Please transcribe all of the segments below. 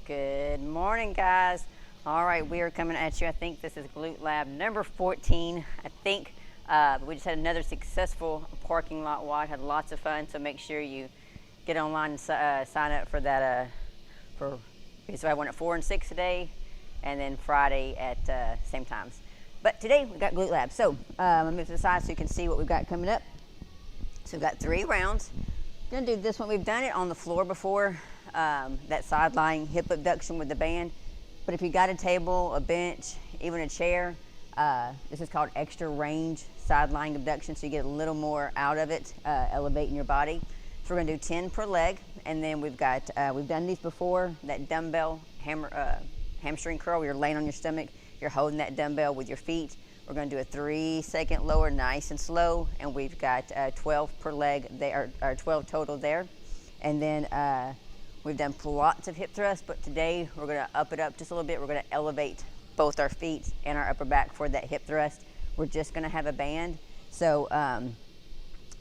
Good morning, guys. All right, we are coming at you. I think this is Glute Lab number 14. I think we just had another successful parking lot walk. Had lots of fun, so make sure you get online and sign up for that. So I have one at 4 and 6 today, and then Friday at same times. But today we got Glute Lab. So I'm gonna move to the side so you can see what we've got coming up. So we've got 3 rounds. We're gonna do this one. We've done it on the floor before. That side lying hip abduction with the band. But if you got a table, a bench, even a chair, this is called extra range side lying abduction, so you get a little more out of it, elevating your body. So we're gonna do 10 per leg, and then we've got, we've done these before, that dumbbell hamstring curl where you're laying on your stomach, you're holding that dumbbell with your feet. We're gonna do a 3-second lower, nice and slow, and we've got 12 per leg, or 12 total there. And then we've done lots of hip thrusts, but today we're gonna up it up just a little bit. We're gonna elevate both our feet and our upper back for that hip thrust. We're just gonna have a band. So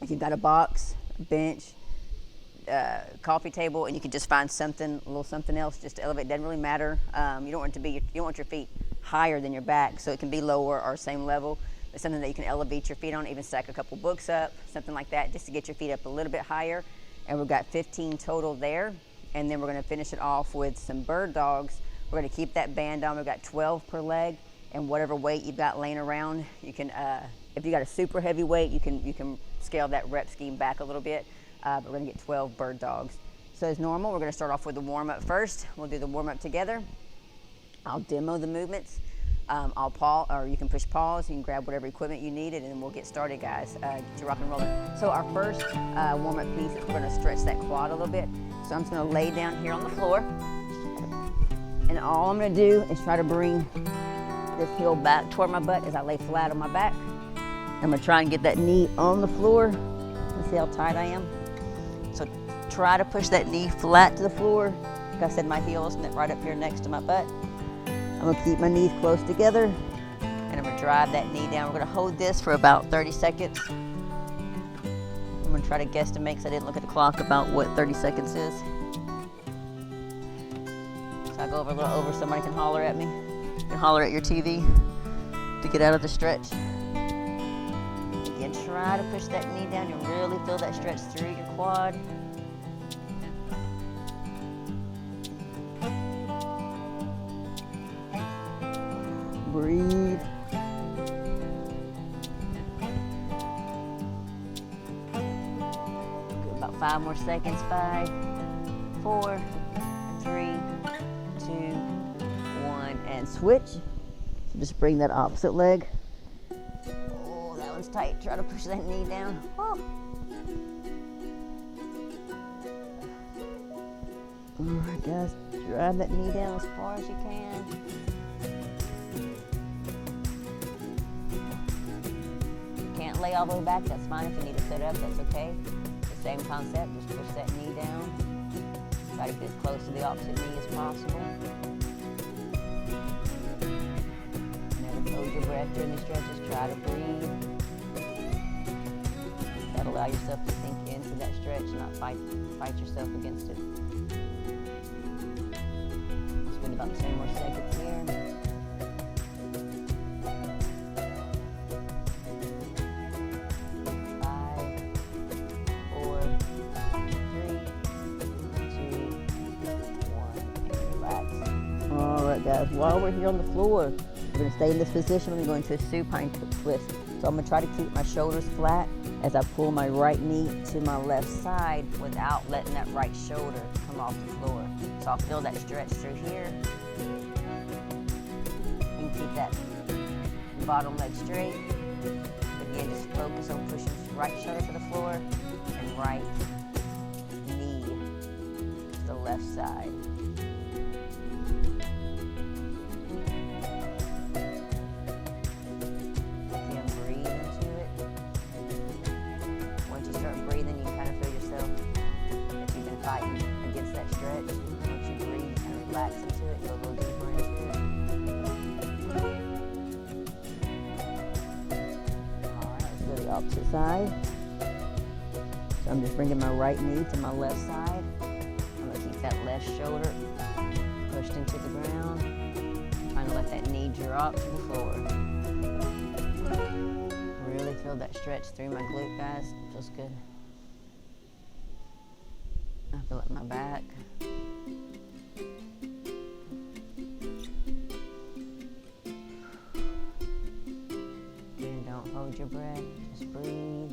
if you've got a box, a bench, coffee table, and you can just find something, a little something else just to elevate. It doesn't really matter. You don't want your feet higher than your back, so it can be lower or same level. It's something that you can elevate your feet on, even stack a couple books up, something like that, just to get your feet up a little bit higher. And we've got 15 total there. And then we're gonna finish it off with some bird dogs. We're gonna keep that band on. We've got 12 per leg, and whatever weight you've got laying around, you can, if you got a super heavy weight, you can scale that rep scheme back a little bit, but we're gonna get 12 bird dogs. So as normal, we're gonna start off with the warm up first. We'll do the warm up together. I'll demo the movements. I'll pause, or you can push pause. You can grab whatever equipment you needed, and then we'll get started, guys. Get your rock and roller. So our first warm up piece is we're gonna stretch that quad a little bit. So I'm just gonna lay down here on the floor, and all I'm gonna do is try to bring this heel back toward my butt as I lay flat on my back. I'm gonna try and get that knee on the floor. Let's see how tight I am. So try to push that knee flat to the floor. Like I said, my heel is right up here next to my butt. I'm gonna keep my knees close together, and I'm gonna drive that knee down. We're gonna hold this for about 30 seconds. I'm gonna try to guesstimate, because I didn't look at the clock, about what 30 seconds is. So I go over a little over, somebody can holler at me. You can holler at your TV to get out of the stretch. Again, try to push that knee down. You really feel that stretch through your quad. Breathe. About 5 more seconds. 5, 4, 3, 2, 1, and switch. So just bring that opposite leg. Oh, that one's tight. Try to push that knee down. Oh. All right, guys. Drive that knee down as far as you can. Can't lay all the way back. That's fine. If you need to sit up, that's okay. Same concept, just push that knee down. Try to get as close to the opposite knee as possible. Never hold your breath during these stretches. Try to breathe. That'll allow yourself to sink into that stretch and not fight yourself against it. Spend about 10 more seconds here. Guys, while we're here on the floor, we're going to stay in this position. We're going to go into a supine twist. So I'm going to try to keep my shoulders flat as I pull my right knee to my left side without letting that right shoulder come off the floor. So I'll feel that stretch through here. You can keep that bottom leg straight. Again, just focus on pushing right shoulder to the floor and right knee to the left side. Fighting against that stretch. Once you breathe, kind of relax into it, go a little deeper into it. Alright, let's go to the opposite side. So I'm just bringing my right knee to my left side. I'm going to keep that left shoulder drop to the floor. Really feel that stretch through my glute, guys. It feels good. I feel it in my back. And don't hold your breath, just breathe.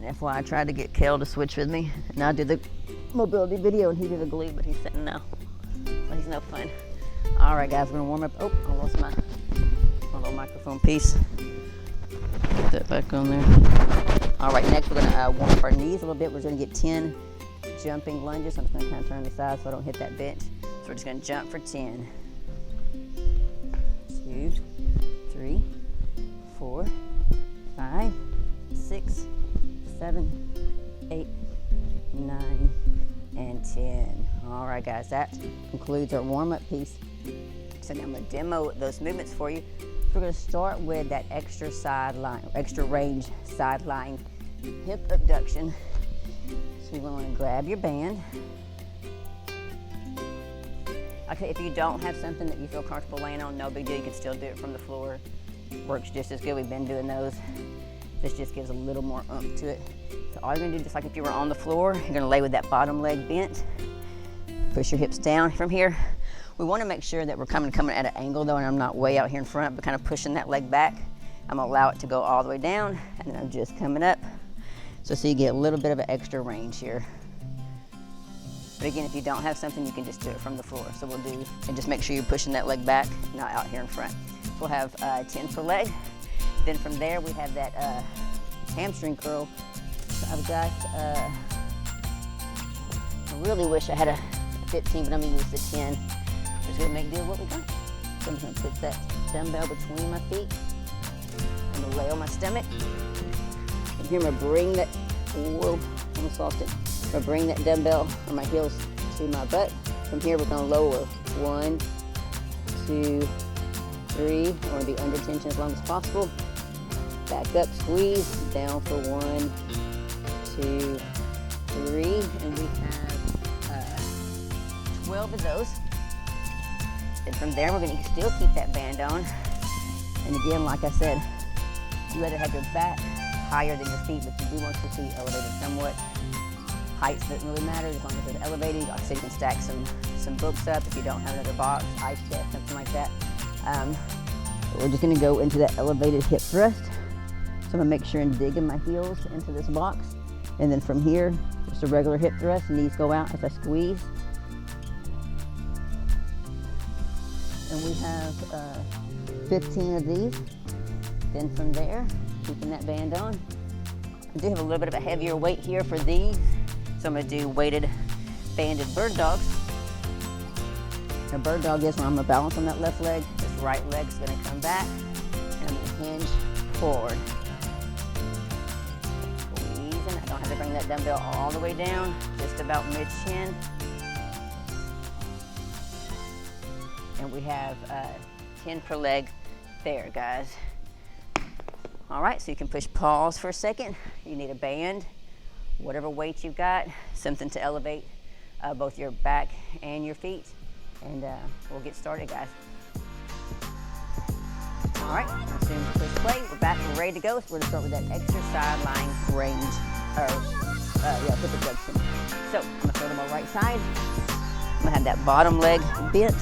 FYI, I tried to get Kel to switch with me, and I did the mobility video, and he did the glute, but he's saying no. So he's no fun. All right, guys, we're gonna warm up. Oh, I lost my little microphone piece. Put that back on there. All right, next we're gonna warm up our knees a little bit. We're gonna get 10 jumping lunges. So I'm just gonna kind of turn the side so I don't hit that bench. So we're just gonna jump for 10. 2, 3, 4, 5, 6, 7, 8, 9, and 10. All right, guys, that concludes our warm-up piece. So now I'm gonna demo those movements for you. We're gonna start with that extra sideline, extra range sideline hip abduction. So you're gonna wanna grab your band. Okay, if you don't have something that you feel comfortable laying on, no big deal, you can still do it from the floor. Works just as good, we've been doing those. This just gives a little more oomph to it. So all you're gonna do, just like if you were on the floor, you're gonna lay with that bottom leg bent. Push your hips down from here. We wanna make sure that we're coming at an angle though, and I'm not way out here in front, but kind of pushing that leg back. I'm gonna allow it to go all the way down, and then I'm just coming up. So you get a little bit of an extra range here. But again, if you don't have something, you can just do it from the floor. So we'll do, and just make sure you're pushing that leg back, not out here in front. So we'll have 10 per leg. Then from there, we have that hamstring curl. So I've got, I really wish I had a 15, but I'm gonna use the 10. Just gonna make do with what we got. So I'm gonna put that dumbbell between my feet. I'm gonna lay on my stomach. And here I'm gonna bring that, whoa, almost lost it. I'm gonna bring that dumbbell or my heels to my butt. From here, we're gonna lower. 1, 2, 3. I wanna be under tension as long as possible. Back up, squeeze, down for 1, 2, 3, and we have 12 of those. And from there, we're gonna still keep that band on. And again, like I said, you rather have your back higher than your feet, but you do want your feet elevated somewhat. Height doesn't really matter as long as it's elevated. Like I said, you can stack some books up if you don't have another box, ice chest, something like that. We're just gonna go into that elevated hip thrust. So I'm gonna make sure I'm digging my heels into this box. And then from here, just a regular hip thrust, knees go out as I squeeze. And we have 15 of these. Then from there, keeping that band on. I do have a little bit of a heavier weight here for these. So I'm gonna do weighted banded bird dogs. A bird dog is when I'm gonna balance on that left leg. This right leg's gonna come back, and I'm gonna hinge forward. Squeezing. I don't have to bring that dumbbell all the way down, just about mid-chin. And we have 10 per leg there, guys. All right, so you can push pause for a second. You need a band, whatever weight you've got, something to elevate both your back and your feet. And we'll get started, guys. All right, as soon as you push play, we're back, we're ready to go. So we're gonna start with that extra sideline range, hip abduction. So I'm gonna start on my right side. I'm gonna have that bottom leg bent.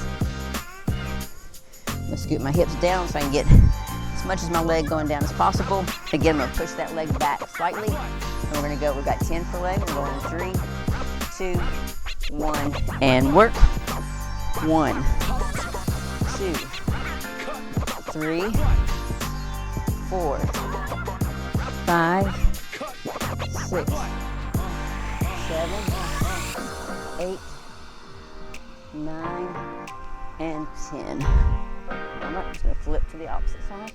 I'm gonna scoot my hips down so I can get as much as my leg going down as possible. Again, I'm gonna push that leg back slightly. And we're gonna go, we've got 10 per leg. We're going 3, 2, 1, and work. 1, 2, 3, 4, 5, 6, 7, 8, 9, and 10. All right, I'm just gonna flip to the opposite side.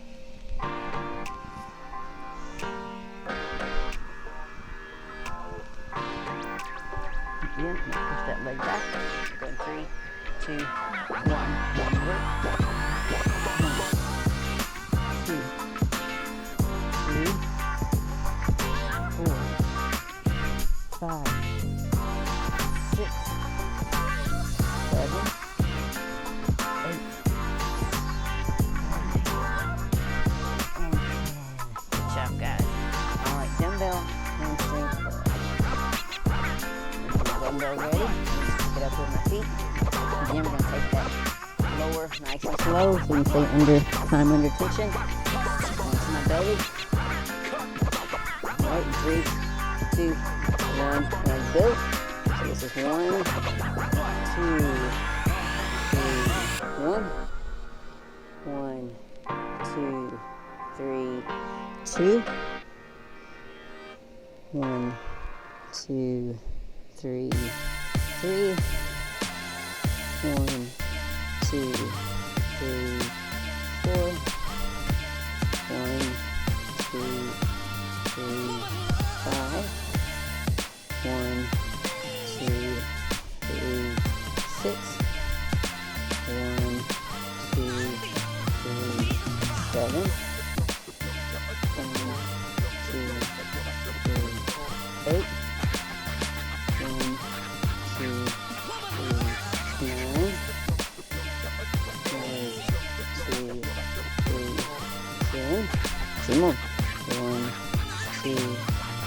Again, I'm gonna push that leg back. We're going 3, 2, 1, and work. 1, 2, Nice and slow so you stay under time, under tension. Onto my belly. All right, 3, 2, 1, and go. So this is 1, 2, 3, 1. 1, 2, 3, 2. 1, 2, 3, 3. 1, 2, 3, 4. 1, 2, 3, 5. 1, 2, 3, 6. 1, 2, 3, 7. 1, 2, 3, 8. 1, 2, 3, 9. 1, 2, 3, 10. 2 more. 1, 2,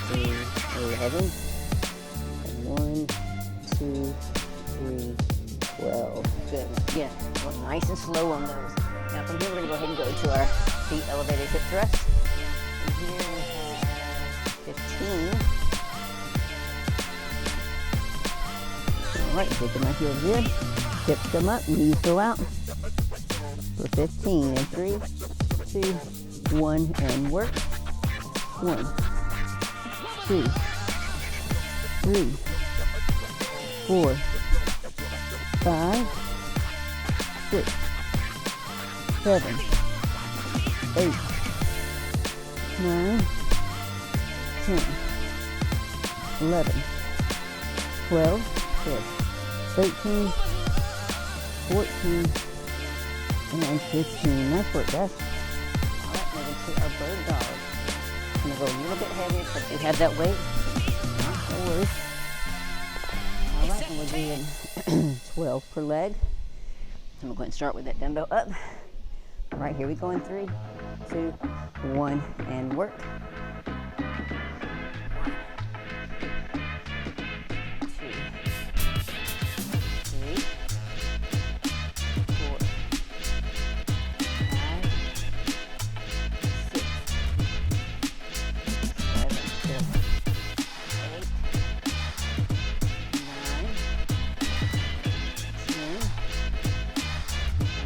3, 11. And 1, 2, 3, 12. Good. Yeah, well, nice and slow on those. Now from here we're going to go ahead and go to our feet elevated hip thrust. And here we have 15. All right, taking my heels in. Hips come up, knees go out. For 15 and 3, 2, 1, and work. 1, 2, 3, 4, 5, 6, 7, 8, 9, 10, 11, 12, 13, 14, and 15. Nice work, guys. All right, moving to our bird dog. I'm going to go a little bit heavier because we have that weight. No worries. All right, and we're doing 12 per leg. I'm going to go ahead and start with that dumbbell up. All right, here we go in 3, 2, 1, and work.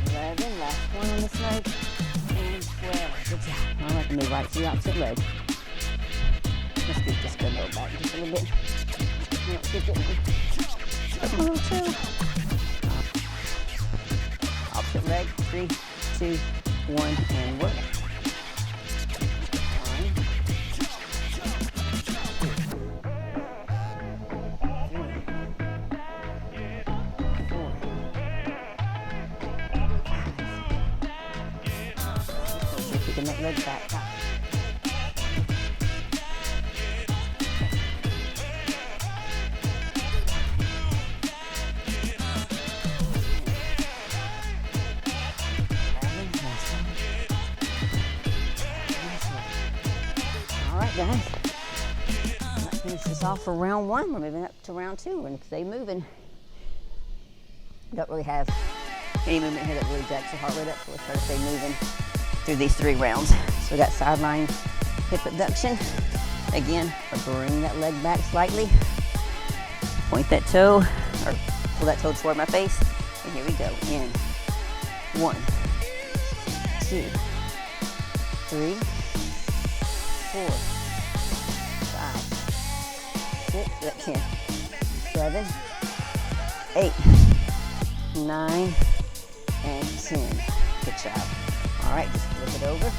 11, last one on this leg, and 12. Good job. All right, move right to the opposite leg. Let's get this dumbbell back just a little bit. Yeah, keep it. Come on, too. Opposite leg, 3, 2, 1, and work. 1, 2, 3, 4. Keeping that leg back. All right, guys. Let's finish this off for round 1. We're moving up to round 2. We're going to stay moving. Don't really have any movement here that really jacks your heart rate up, so let's try to stay moving through these 3 rounds. So we got sideline hip abduction. Again, bring that leg back slightly. Point that toe, or pull that toe toward my face. And here we go. In 1, 2, 3, 4, 5, 6, 10, 7, 8, 9, and 10. Good job. All right, just flip it over.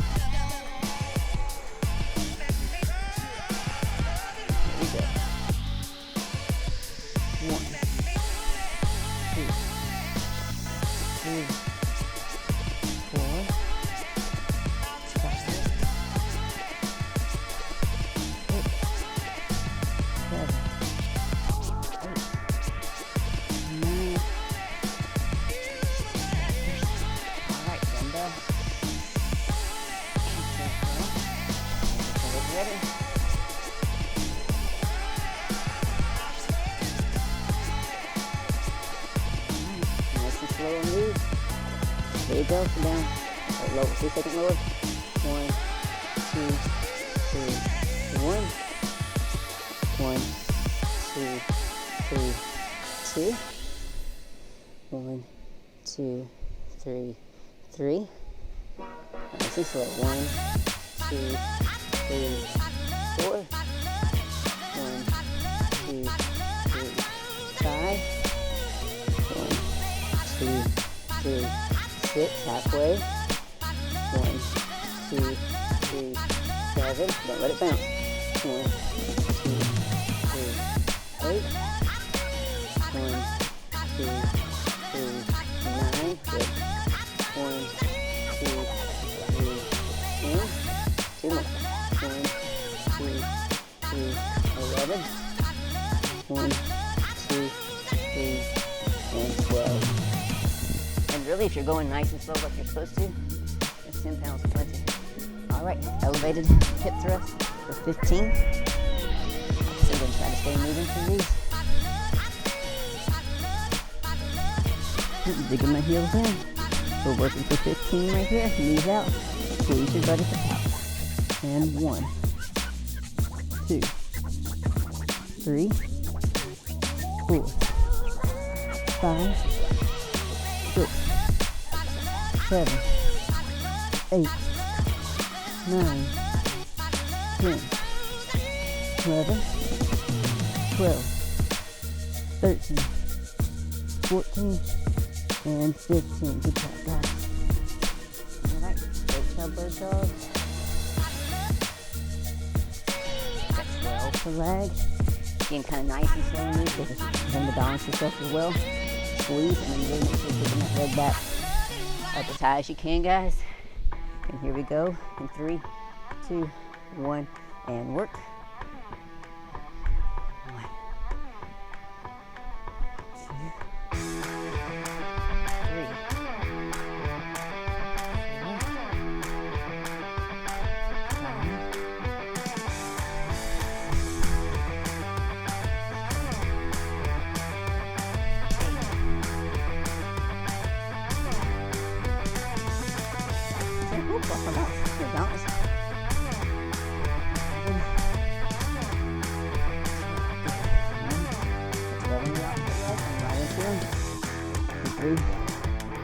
Here we go. 1, 2, 3, 4, 5, 6, 7, 8, 9. All right, dumbbell. Ready? Nice and slow and move. go. Sit down. Right, lower. 6 seconds lower. 1, 2, 3, 1. 1, 2, 3, 2. 1, 2, 3, 3. Nice and slow. 1, 2, 3, 4. 1, 2, 3, 5. 1, 2, 3, 6. Halfway. 1, 2, 3, 7. Don't let it bounce. 1, 2, 3, 8. 1, 2, 3, 9. Good. 1, 2, 3, 10. 2 more. 1, 2, 3, 11. 1, 2, 3, and 12. And really, if you're going nice and slow like you're supposed to, it's 10 pounds plenty. All right, elevated hip thrust for 15. So I'm going to try to stay moving through these. Digging my heels in. We're working for 15 right here. Knees out. Squeeze your butt at the top. And 1, 2, 3, 4, 5, 6, 7, 8, 9, 10, 11, 12, 13, 14, and 15. Good job, guys. All right, bird dog. Got 12 for leg. Getting kind of nice and slow in these because remember to balance yourself as well. Squeeze and then really make sure you're putting that leg back up as high as you can, guys. And here we go in 3, 2, 1, and work. 1, 2, 3, 4, 5, 6, 7, 8, 9, 10. Oop, I forgot. Here, balance. 3,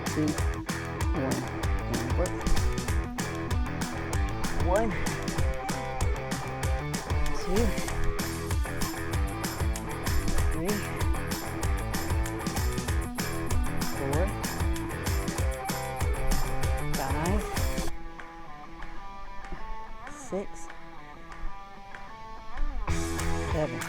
2, 1, and work. 1, 2, 3, 4, 5, 6, 7,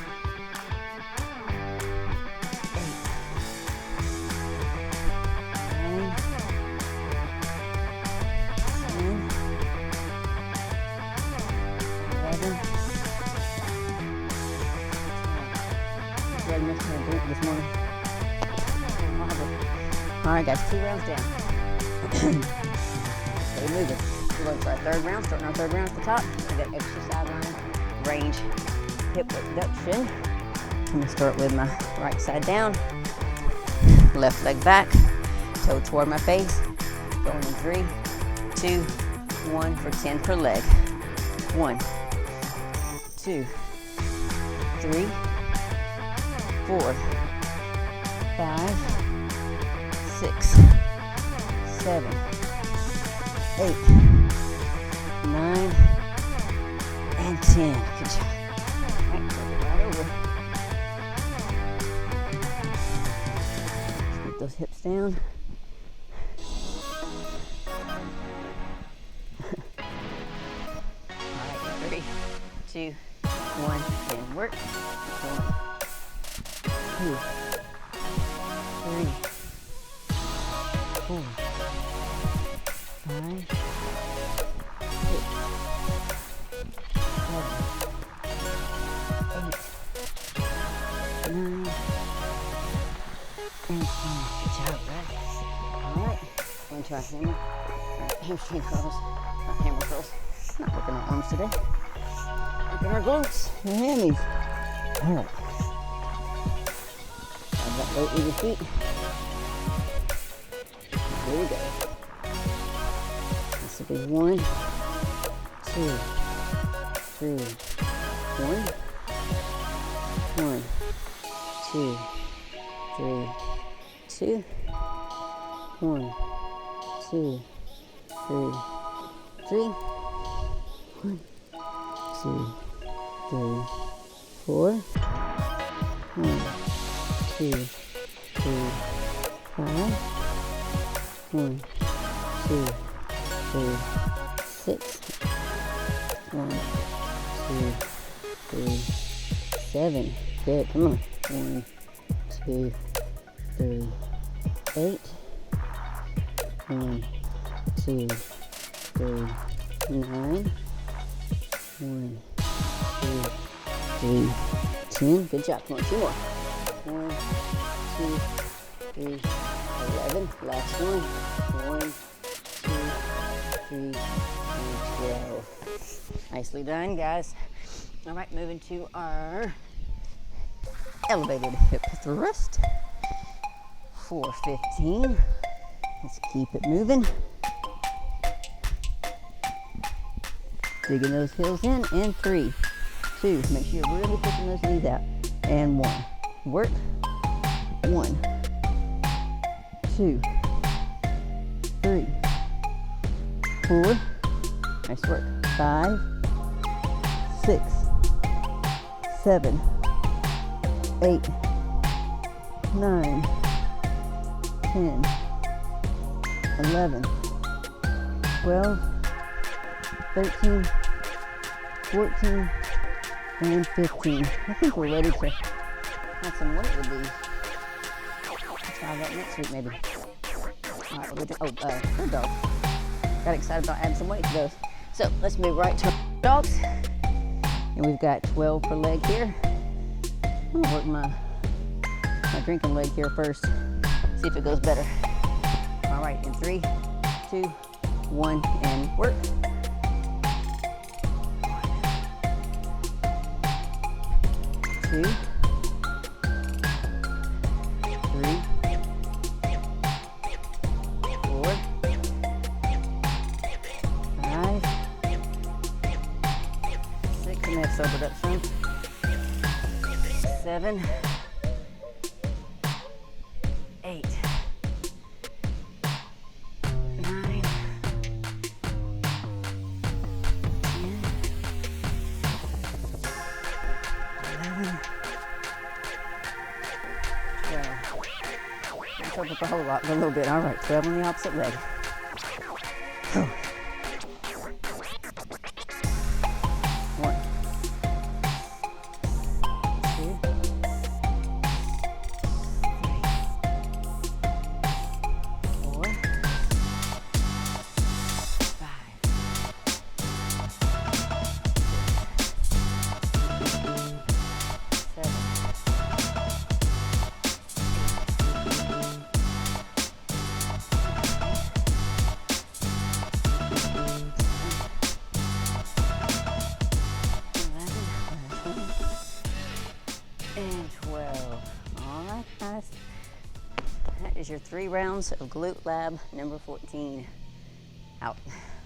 this morning. All right, guys, 2 rounds down. Stay moving. We're going for our 3rd round. Starting our 3rd round at the top. We got extra sideline range hip abduction. I'm going to start with my right side down, left leg back, toe toward my face. Going in 3, 2, 1 for 10 per leg. 1, 2, 3, 4, 5, 6, 7, 8, 9, and 10. Good job. All right, right over. Keep those hips down. All right, 3, 2, 1, and work. 1, 2, 3, 4, 5, 6, 7, 8, 9, and 10. Good job, guys. All right, going to our hamstring curls, not hammer curls. Not working our arms today. Working our glutes and hammies. All right. Have that weight with your feet. Here we go. Okay, 1, 2, 3, 1, 1, 2, 3, 2, 1, 2, 3, 3, 1, 2, 3, 4, 1, 2, 3, 5, 1, 2, 3, 6, 1, 2, 3, 7. Good. Come on. 1, 2, 3, 8. 1, 2, 3, 9. 1, 2, 3, 10. Good job. Come on, 2 more. 1, 2, 3, 11. Last one. 1, 2, 3, and 12. Nicely done, guys. All right, moving to our elevated hip thrust. 415. Let's keep it moving. Digging those heels in. And 3, 2. Make sure you're really pushing those knees out. And 1. Work. 1, 2, 3, 4. Nice work. 5, 6, 7, 8, 9, 10, 11, 12, 13, 14, and 15. I think we're ready to have some weight with these. Let's try that next week maybe. All right, we'll do, bird dog. Got excited about adding some weight to those. So let's move right to dogs. And we've got 12 per leg here. I'm gonna work my drinking leg here first. See if it goes better. All right, in 3, 2, 1, and work. 2, 3, 4, 5, 6, and that's sobered up some. 7, 8, 9, 10, 11, 12. Let's open up a whole lot, a little bit. All right, 12 on the opposite leg. Oh. 1, 2, 3, 4, and 12. All right, guys. That is your 3 rounds of Glute Lab number 14. Out.